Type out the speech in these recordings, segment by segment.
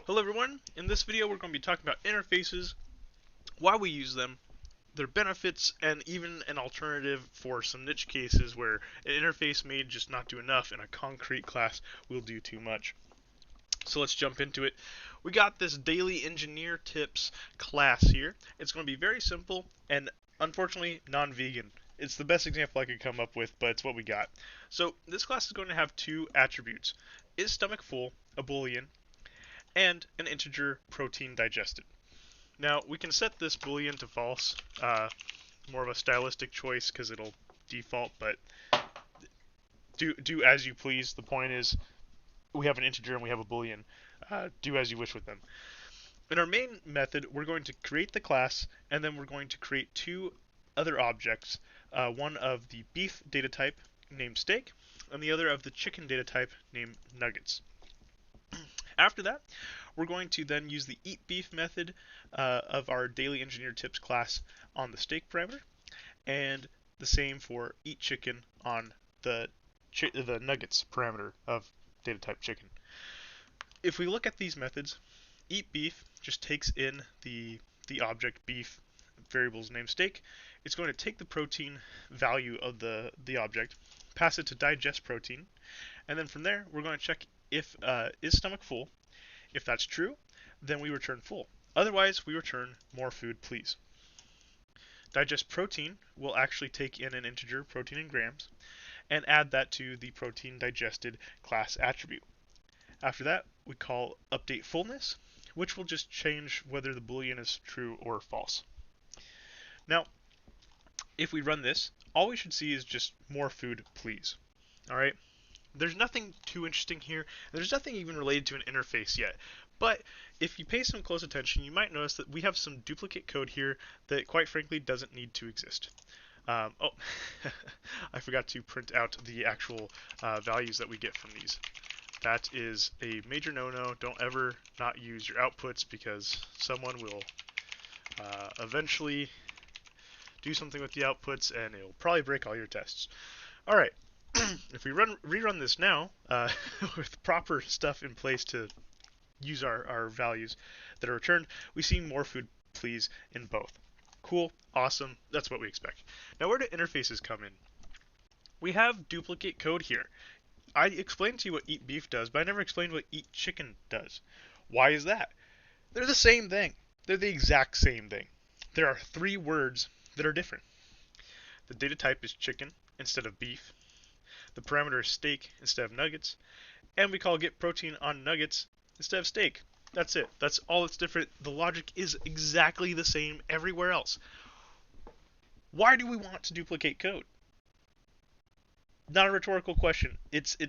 Hello everyone, in this video we're going to be talking about interfaces, why we use them, their benefits, and even an alternative for some niche cases where an interface may just not do enough and a concrete class will do too much. So let's jump into it. We got this daily engineer tips class here. It's going to be very simple and unfortunately non-vegan. It's the best example I could come up with, but it's what we got. So this class is going to have two attributes. Is stomach full, a boolean, and an integer protein digested. Now we can set this boolean to false, more of a stylistic choice because it'll default, but do as you please. The point is we have an integer and we have a boolean. Do as you wish with them. In our main method, we're going to create the class and then we're going to create two other objects, one of the beef data type named steak and the other of the chicken data type named nuggets. After that, we're going to then use the eatBeef method of our daily engineer tips class on the steak parameter, and the same for eatChicken on the nuggets parameter of data type chicken. If we look at these methods, eatBeef just takes in the object beef variable's name steak. It's going to take the protein value of the object, pass it to digest protein, and then from there we're going to check if is stomach full. If that's true, then we return full. Otherwise, we return more food, please. Digest protein will actually take in an integer, protein in grams, and add that to the protein digested class attribute. After that, we call update fullness, which will just change whether the boolean is true or false. Now, if we run this, all we should see is just more food, please. All right. There's nothing too interesting here. There's nothing even related to an interface yet. But if you pay some close attention, you might notice that we have some duplicate code here that quite frankly doesn't need to exist. I forgot to print out the actual values that we get from these. That is a major no-no. Don't ever not use your outputs because someone will eventually do something with the outputs and it'll probably break all your tests. Alright. If we rerun this now with proper stuff in place to use our values that are returned, we see more food please in both. Cool, awesome, that's what we expect. Now where do interfaces come in? We have duplicate code here. I explained to you what eatBeef does, but I never explained what eatChicken does. Why is that? They're the same thing. They're the exact same thing. There are three words that are different. The data type is chicken instead of beef. The parameter is steak instead of nuggets, and we call get protein on nuggets instead of steak. That's it. That's all that's different. The logic is exactly the same everywhere else. Why do we want to duplicate code? Not a rhetorical question.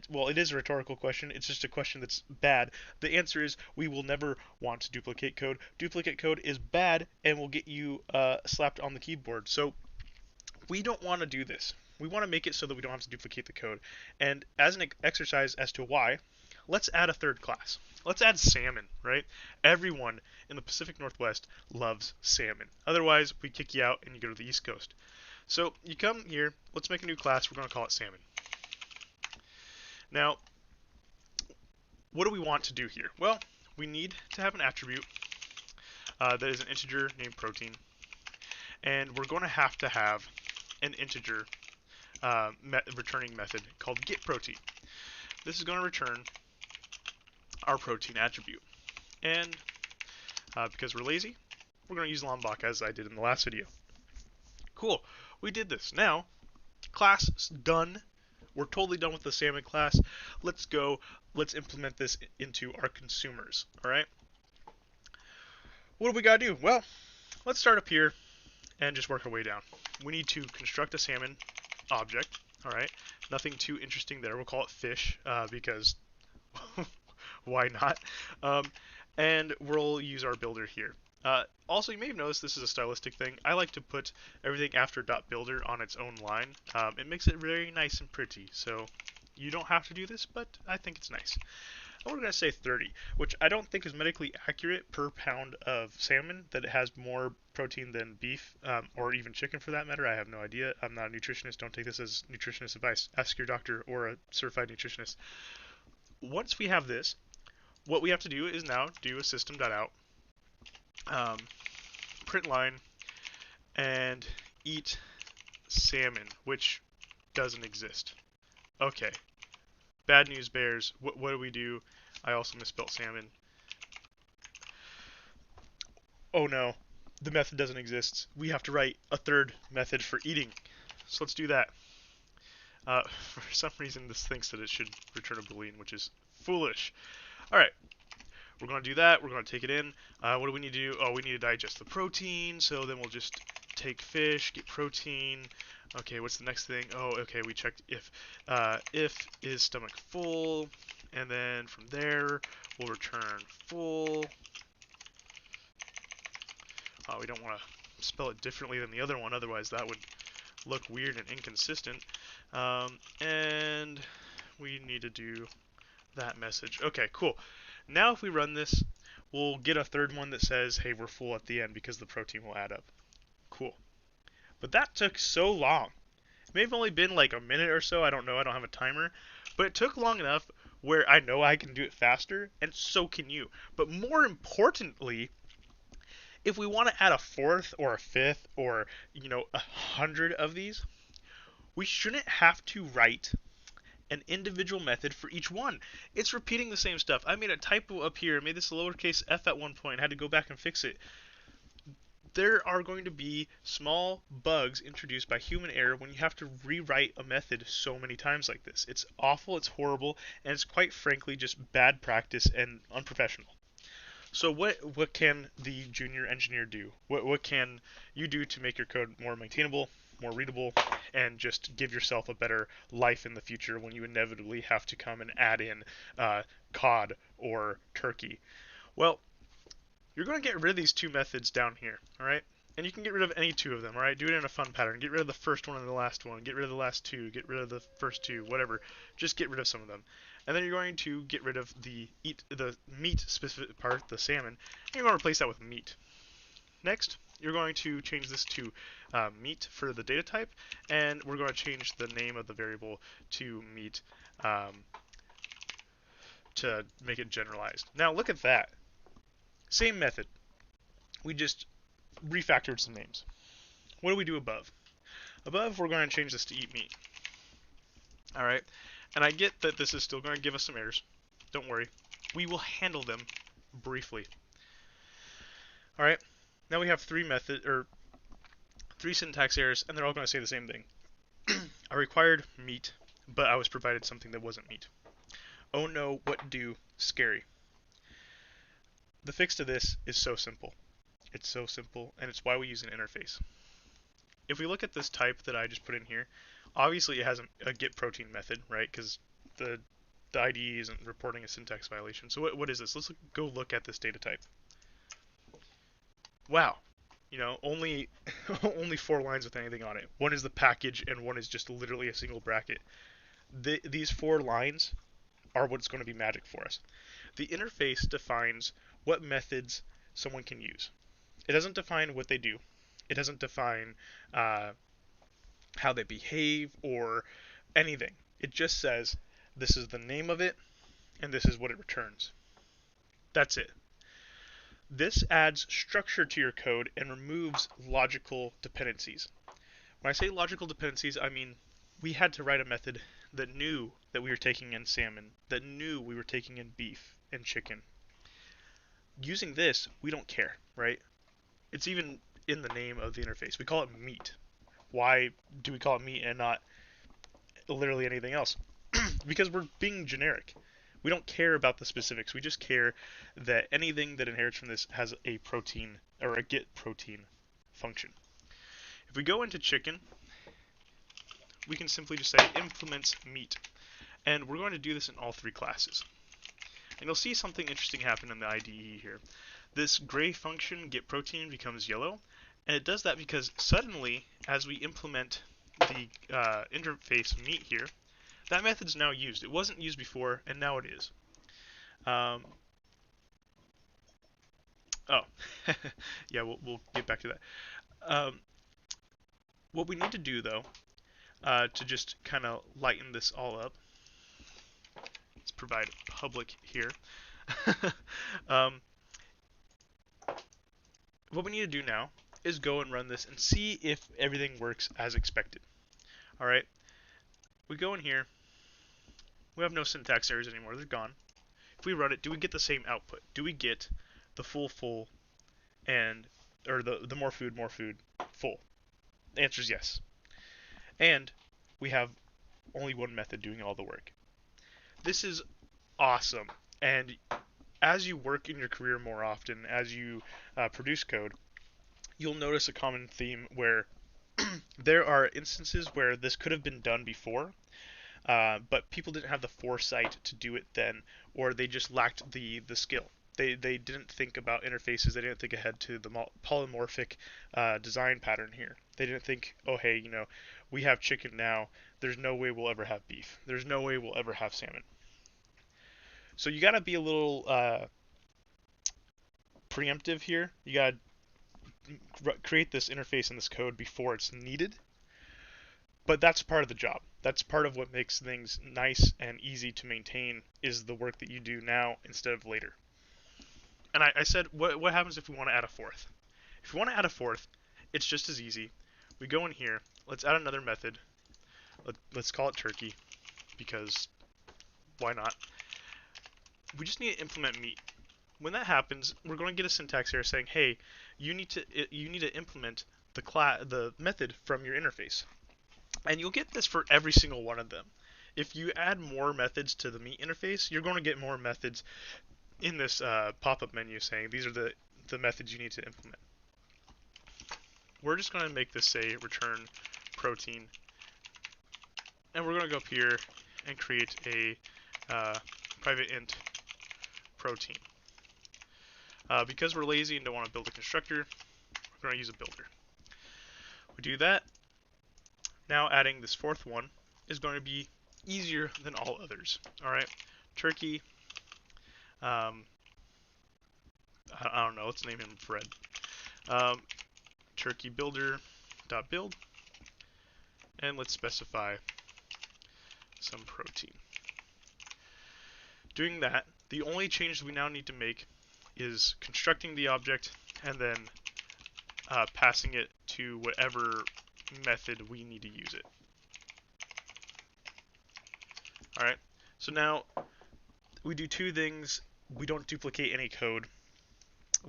Well, it is a rhetorical question. It's just a question that's bad. The answer is we will never want to duplicate code. Duplicate code is bad and will get you slapped on the keyboard. So we don't want to do this. We want to make it so that we don't have to duplicate the code. And as an exercise as to why, let's add a third class. Let's add salmon, right? Everyone in the Pacific Northwest loves salmon. Otherwise, we kick you out and you go to the East Coast. So you come here, let's make a new class. We're going to call it salmon. Now, what do we want to do here? Well, we need to have an attribute that is an integer named protein. And we're going to have an integer returning method called getProtein. This is going to return our protein attribute. And because we're lazy, we're going to use Lombok as I did in the last video. Cool, we did this. Now, class done. We're totally done with the salmon class. Let's go. Let's implement this into our consumers. All right. What do we got to do? Well, let's start up here and just work our way down. We need to construct a salmon object. All right. Nothing too interesting there. We'll call it fish because why not? And we'll use our builder here. Also, you may have noticed this is a stylistic thing. I like to put everything after .builder on its own line. It makes it very nice and pretty. So you don't have to do this, but I think it's nice. And we're going to say 30, which I don't think is medically accurate per pound of salmon, that it has more protein than beef, or even chicken for that matter. I have no idea. I'm not a nutritionist. Don't take this as nutritionist advice. Ask your doctor or a certified nutritionist. Once we have this, what we have to do is now do a system.out print line and eat salmon, which doesn't exist. Okay. Bad news bears. What do we do? I also misspelled salmon. Oh no. The method doesn't exist. We have to write a third method for eating. So let's do that. For some reason this thinks that it should return a boolean, which is foolish. Alright. We're going to do that. We're going to take it in. What do we need to do? Oh, we need to digest the protein. So then we'll just take fish, get protein. Okay, what's the next thing? Oh, okay, we checked if. If is stomach full. And then from there, we'll return full. We don't want to spell it differently than the other one. Otherwise, that would look weird and inconsistent. And we need to do that message. Okay, cool. Now if we run this, we'll get a third one that says, hey, we're full at the end because the protein will add up. Cool. But that took so long. It may have only been like a minute or so. I don't know. I don't have a timer. But it took long enough where I know I can do it faster, and so can you. But more importantly, if we want to add a fourth or a fifth or, 100 of these, we shouldn't have to write an individual method for each one. It's repeating the same stuff. I made a typo up here, made this a lowercase f at one point, had to go back and fix it. There are going to be small bugs introduced by human error when you have to rewrite a method so many times like this. It's awful, it's horrible, and it's quite frankly just bad practice and unprofessional. So what can the junior engineer do? What can you do to make your code more maintainable, more readable, and just give yourself a better life in the future when you inevitably have to come and add in cod or turkey? Well, you're going to get rid of these two methods down here, all right? And you can get rid of any two of them, all right? Do it in a fun pattern. Get rid of the first one and the last one. Get rid of the last two. Get rid of the first two. Whatever. Just get rid of some of them. And then you're going to get rid of the meat specific part, the salmon. And you're going to replace that with meat. Next, you're going to change this to meat for the data type, and we're going to change the name of the variable to meat to make it generalized. Now look at that. Same method. We just refactored some names. What do we do above? Above, we're going to change this to eat meat. All right, and I get that this is still going to give us some errors. Don't worry, we will handle them briefly. All right, now we have three syntax errors, and they're all going to say the same thing. I required meat, but I was provided something that wasn't meat. Oh no, what do? Scary. The fix to this is so simple. It's so simple, and it's why we use an interface. If we look at this type that I just put in here, obviously it has a get protein method, right? Because the IDE isn't reporting a syntax violation. So what is this? Let's go look at this data type. Wow, only only 4 lines with anything on it. One is the package, and one is just literally a single bracket. These 4 lines are what's going to be magic for us. The interface defines what methods someone can use. It doesn't define what they do. It doesn't define how they behave or anything. It just says this is the name of it and this is what it returns. That's it. This adds structure to your code and removes logical dependencies. When I say logical dependencies, I mean we had to write a method that knew that we were taking in salmon, that knew we were taking in beef and chicken. Using this, we don't care, right? It's even in the name of the interface. We call it meat. Why do we call it meat and not literally anything else? Because we're being generic. We don't care about the specifics. We just care that anything that inherits from this has a protein or a get protein function. If we go into chicken, we can simply just say implements meat. And we're going to do this in all 3 classes. And you'll see something interesting happen in the IDE here. This gray function, get protein, becomes yellow. And it does that because suddenly, as we implement the interface meat here, that method is now used. It wasn't used before, and now it is. Oh. Yeah, we'll get back to that. What we need to do, though, to just kind of lighten this all up, let's provide public here. um, what we need to do now is go and run this and see if everything works as expected. All right, we go in here. We have no syntax errors anymore. They're gone. If we run it, do we get the same output? Do we get the full, and or the more food, full? The answer is yes. And we have only one method doing all the work. This is awesome. And as you work in your career more often, as you produce code, you'll notice a common theme where there are instances where this could have been done before, but people didn't have the foresight to do it then, or they just lacked the skill. They didn't think about interfaces. They didn't think ahead to the polymorphic design pattern here. They didn't think, oh hey, we have chicken now. There's no way we'll ever have beef. There's no way we'll ever have salmon. So you got to be a little preemptive here. You got to create this interface and this code before it's needed. But that's part of the job. That's part of what makes things nice and easy to maintain is the work that you do now instead of later. And I said, what happens if we want to add a fourth? If we want to add a fourth, it's just as easy. We go in here. Let's add another method. Let's call it turkey, because why not? We just need to implement meat. When that happens, we're going to get a syntax error saying, hey, you need to implement the method from your interface. And you'll get this for every single one of them. If you add more methods to the meat interface, you're going to get more methods in this pop-up menu saying these are the methods you need to implement. We're just going to make this say return protein. And we're going to go up here and create a private int protein. Because we're lazy and don't want to build a constructor, we're going to use a builder. We do that. Now adding this fourth one is going to be easier than all others. All right, turkey. I don't know. Let's name him Fred. Turkey builder dot build, and let's specify some protein. Doing that, the only change we now need to make is constructing the object and then passing it to whatever method we need to use it. Alright, so now we do two things. We don't duplicate any code.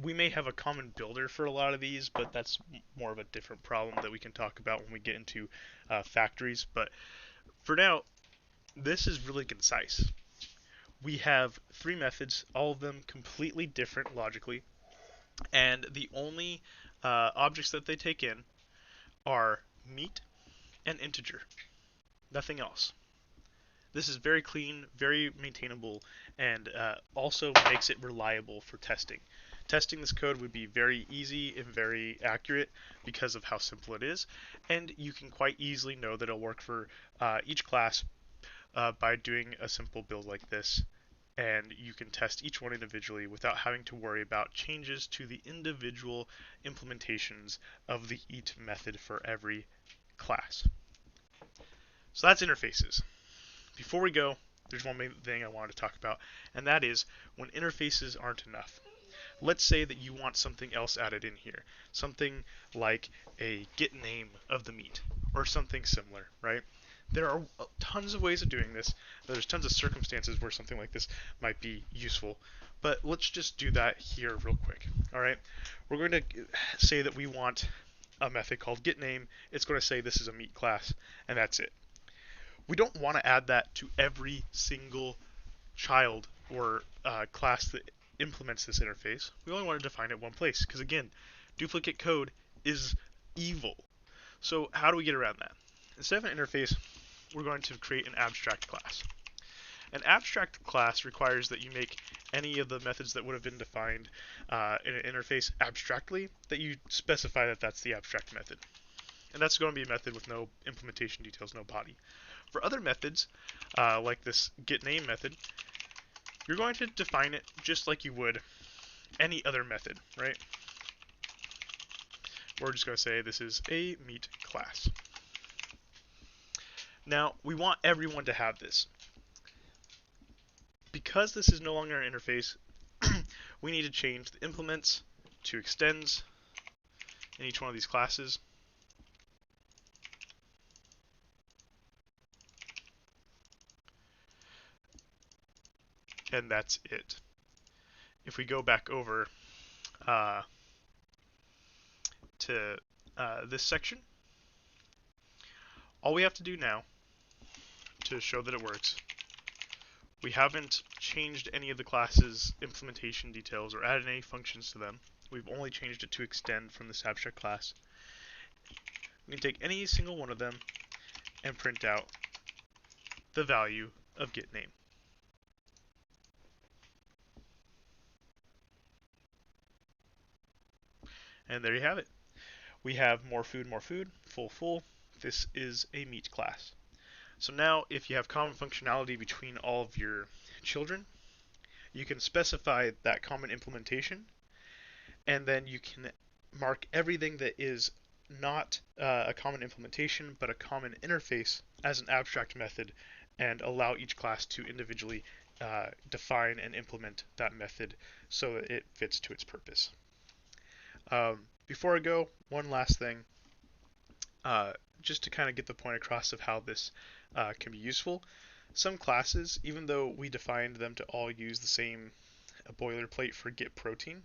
We may have a common builder for a lot of these, but that's more of a different problem that we can talk about when we get into factories. But for now, this is really concise. We have three methods, all of them completely different logically, and the only objects that they take in are meat and integer, nothing else. This is very clean, very maintainable, and also makes it reliable for testing. Testing this code would be very easy and very accurate because of how simple it is, and you can quite easily know that it'll work for each class by doing a simple build like this, and you can test each one individually without having to worry about changes to the individual implementations of the eat method for every class. So that's interfaces. Before we go, there's one main thing I wanted to talk about, and that is when interfaces aren't enough. Let's say that you want something else added in here, something like a get name of the meat, or something similar, right? There are tons of ways of doing this. There's tons of circumstances where something like this might be useful, but let's just do that here real quick. All right, we're going to say that we want a method called getName. It's going to say this is a meat class, and that's it. We don't want to add that to every single child or class that implements this interface. We only want to define it one place, because again, duplicate code is evil. So how do we get around that? Instead of an interface, we're going to create an abstract class. An abstract class requires that you make any of the methods that would have been defined in an interface abstractly, that you specify that that's the abstract method. And that's going to be a method with no implementation details, no body. For other methods, like this getName method, you're going to define it just like you would any other method, right? We're just going to say this is a meat class. Now, we want everyone to have this. Because this is no longer an interface, we need to change the implements to extends in each one of these classes. And that's it. If we go back over uh, to this section, all we have to do now to show that it works, we haven't changed any of the class's implementation details or added any functions to them. We've only changed it to extend from this abstract class. We can take any single one of them and print out the value of getName. And there you have it. We have more food, full, full. This is a meat class. So now if you have common functionality between all of your children, you can specify that common implementation, and then you can mark everything that is not a common implementation but a common interface as an abstract method, and allow each class to individually define and implement that method so that it fits to its purpose. Before I go, one last thing, just to kind of get the point across of how this can be useful. Some classes, even though we defined them to all use the same boilerplate for get protein,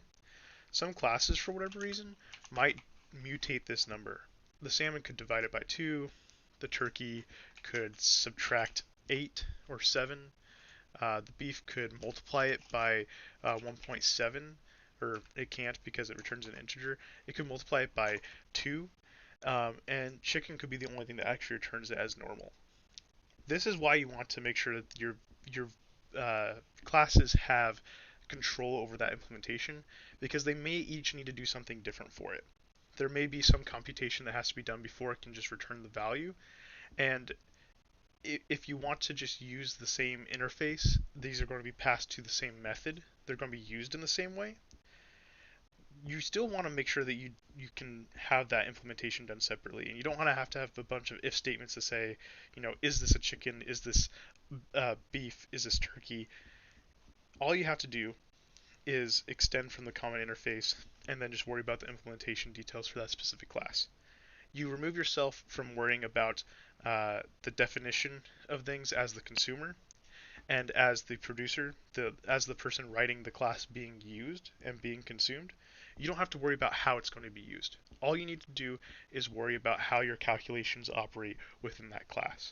some classes, for whatever reason, might mutate this number. The salmon could divide it by 2, the turkey could subtract 8 or 7, the beef could multiply it by 1.7, or it can't because it returns an integer. It could multiply it by 2, and chicken could be the only thing that actually returns it as normal. This is why you want to make sure that your classes have control over that implementation, because they may each need to do something different for it. There may be some computation that has to be done before it can just return the value, and if you want to just use the same interface, these are going to be passed to the same method. They're going to be used in the same way. You still want to make sure that you can have that implementation done separately, and you don't want to have a bunch of if statements to say, is this a chicken, is this beef, is this turkey. All you have to do is extend from the common interface and then just worry about the implementation details for that specific class. You remove yourself from worrying about the definition of things as the consumer, and as the producer, as the person writing the class being used and being consumed. You don't have to worry about how it's going to be used. All you need to do is worry about how your calculations operate within that class.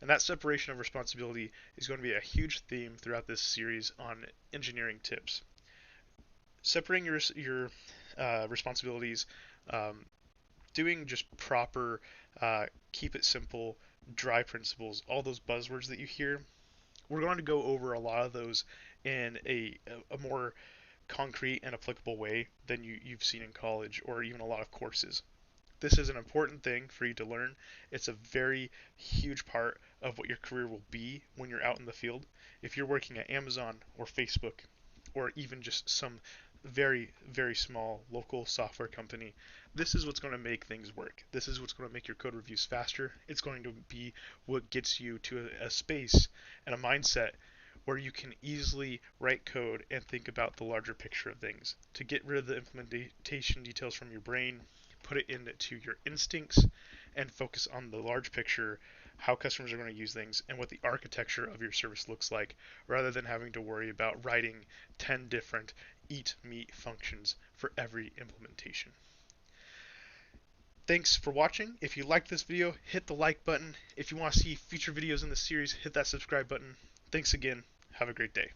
And that separation of responsibility is going to be a huge theme throughout this series on engineering tips. Separating your responsibilities, doing just proper, keep it simple, dry principles, all those buzzwords that you hear. We're going to go over a lot of those in a more concrete and applicable way than you've seen in college or even a lot of courses. This is an important thing for you to learn. It's a very huge part of what your career will be when you're out in the field. If you're working at Amazon or Facebook or even just some very, very small local software company, this is what's going to make things work. This is what's going to make your code reviews faster. It's going to be what gets you to a space and a mindset where you can easily write code and think about the larger picture of things. To get rid of the implementation details from your brain, put it into your instincts, and focus on the large picture, how customers are going to use things, and what the architecture of your service looks like, rather than having to worry about writing 10 different eat meat functions for every implementation. Thanks for watching. If you liked this video, hit the like button. If you want to see future videos in the series, hit that subscribe button. Thanks again. Have a great day.